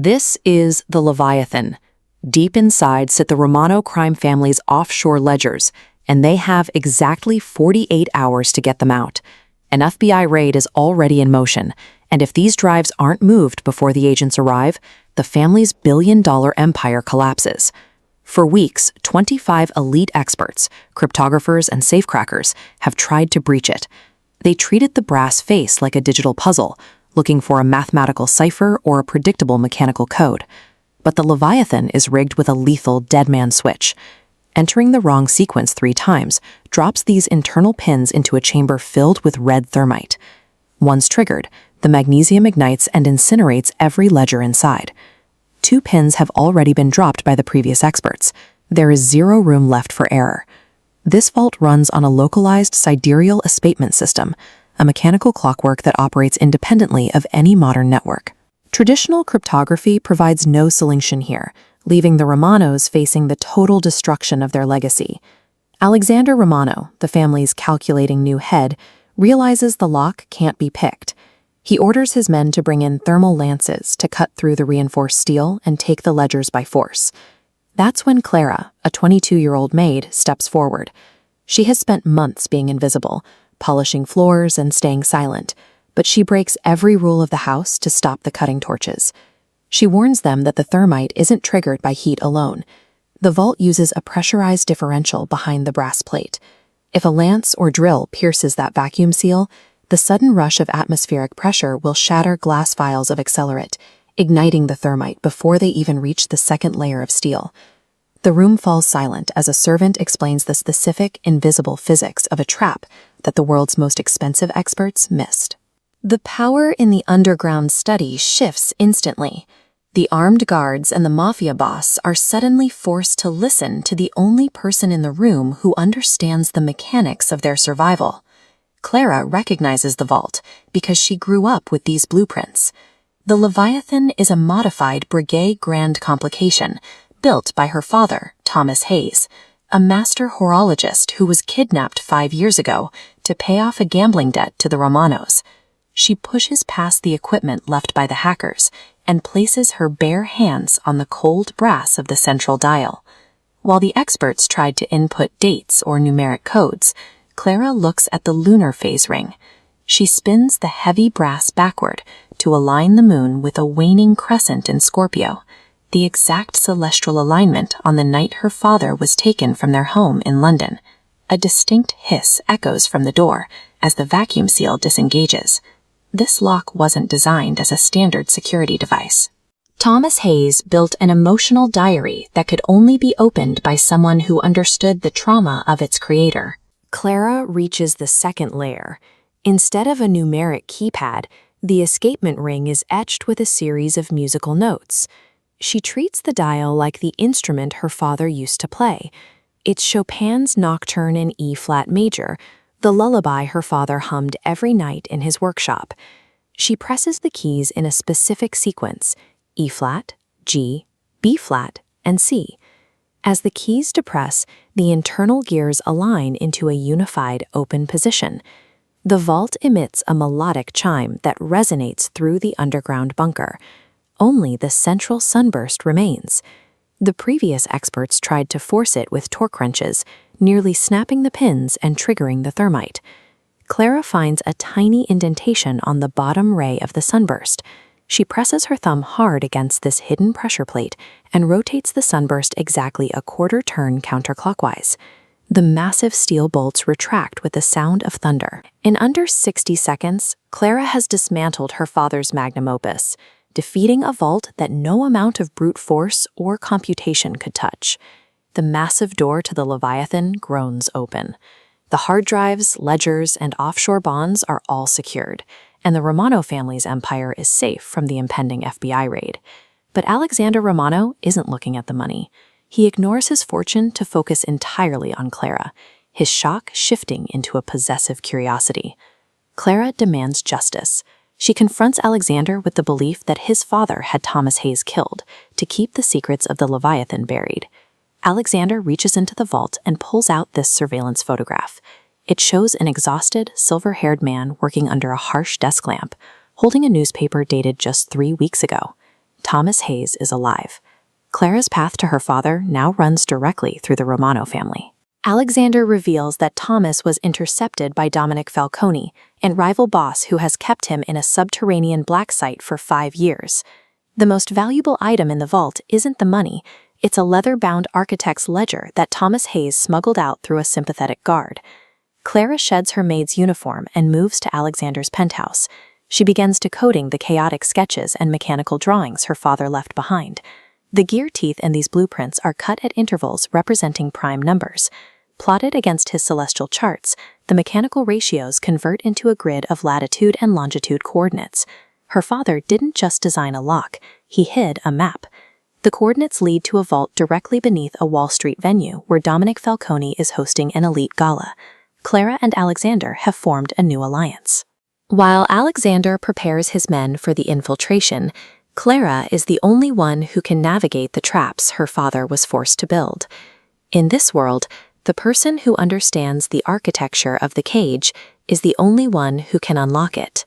This is the Leviathan. Deep inside sit the Romano crime family's offshore ledgers, and they have exactly 48 hours to get them out. An FBI raid is already in motion, and if these drives aren't moved before the agents arrive, the family's billion-dollar empire collapses. For weeks, 25 elite experts, cryptographers and safecrackers, have tried to breach it. They treated the brass face like a digital puzzle, looking for a mathematical cipher or a predictable mechanical code. But the Leviathan is rigged with a lethal deadman switch. Entering the wrong sequence 3 times drops these internal pins into a chamber filled with red thermite. Once triggered, the magnesium ignites and incinerates every ledger inside. 2 pins have already been dropped by the previous experts. There is 0 room left for error. This vault runs on a localized sidereal escapement system, a mechanical clockwork that operates independently of any modern network. Traditional cryptography provides no solution here, leaving the Romanos facing the total destruction of their legacy. Alexander Romano, the family's calculating new head, realizes the lock can't be picked. He orders his men to bring in thermal lances to cut through the reinforced steel and take the ledgers by force. That's when Clara, a 22-year-old maid, steps forward. She has spent months being invisible, polishing floors and staying silent, but she breaks every rule of the house to stop the cutting torches. She warns them that the thermite isn't triggered by heat alone. The vault uses a pressurized differential behind the brass plate. If a lance or drill pierces that vacuum seal, the sudden rush of atmospheric pressure will shatter glass vials of accelerant, igniting the thermite before they even reach the second layer of steel. The room falls silent as a servant explains the specific, invisible physics of a trap that the world's most expensive experts missed. The power in the underground study shifts instantly. The armed guards and the mafia boss are suddenly forced to listen to the only person in the room who understands the mechanics of their survival. Clara recognizes the vault because she grew up with these blueprints. The Leviathan is a modified Breguet Grand complication, built by her father, Thomas Hayes, a master horologist who was kidnapped 5 years ago to pay off a gambling debt to the Romanos. She pushes past the equipment left by the hackers and places her bare hands on the cold brass of the central dial. While the experts tried to input dates or numeric codes, Clara looks at the lunar phase ring. She spins the heavy brass backward to align the moon with a waning crescent in Scorpio, the exact celestial alignment on the night her father was taken from their home in London. A distinct hiss echoes from the door as the vacuum seal disengages. This lock wasn't designed as a standard security device. Thomas Hayes built an emotional diary that could only be opened by someone who understood the trauma of its creator. Clara reaches the second layer. Instead of a numeric keypad, the escapement ring is etched with a series of musical notes. She treats the dial like the instrument her father used to play. It's Chopin's Nocturne in E-flat major, the lullaby her father hummed every night in his workshop. She presses the keys in a specific sequence: E-flat, G, B-flat, and C. As the keys depress, the internal gears align into a unified open position. The vault emits a melodic chime that resonates through the underground bunker. Only the central sunburst remains. The previous experts tried to force it with torque wrenches, nearly snapping the pins and triggering the thermite. Clara finds a tiny indentation on the bottom ray of the sunburst. She presses her thumb hard against this hidden pressure plate and rotates the sunburst exactly a quarter turn counterclockwise. The massive steel bolts retract with the sound of thunder. In under 60 seconds, Clara has dismantled her father's magnum opus, defeating a vault that no amount of brute force or computation could touch. The massive door to the Leviathan groans open. The hard drives, ledgers, and offshore bonds are all secured, and the Romano family's empire is safe from the impending FBI raid. But Alexander Romano isn't looking at the money. He ignores his fortune to focus entirely on Clara, his shock shifting into a possessive curiosity. Clara demands justice. She confronts Alexander with the belief that his father had Thomas Hayes killed to keep the secrets of the Leviathan buried. Alexander reaches into the vault and pulls out this surveillance photograph. It shows an exhausted, silver-haired man working under a harsh desk lamp, holding a newspaper dated just 3 weeks ago. Thomas Hayes is alive. Clara's path to her father now runs directly through the Romano family. Alexander reveals that Thomas was intercepted by Dominic Falcone, a rival boss who has kept him in a subterranean black site for 5 years. The most valuable item in the vault isn't the money, it's a leather-bound architect's ledger that Thomas Hayes smuggled out through a sympathetic guard. Clara sheds her maid's uniform and moves to Alexander's penthouse. She begins decoding the chaotic sketches and mechanical drawings her father left behind. The gear teeth in these blueprints are cut at intervals representing prime numbers. Plotted against his celestial charts, the mechanical ratios convert into a grid of latitude and longitude coordinates. Her father didn't just design a lock, he hid a map. The coordinates lead to a vault directly beneath a Wall Street venue where Dominic Falcone is hosting an elite gala. Clara and Alexander have formed a new alliance. While Alexander prepares his men for the infiltration, Clara is the only one who can navigate the traps her father was forced to build. In this world, the person who understands the architecture of the cage is the only one who can unlock it.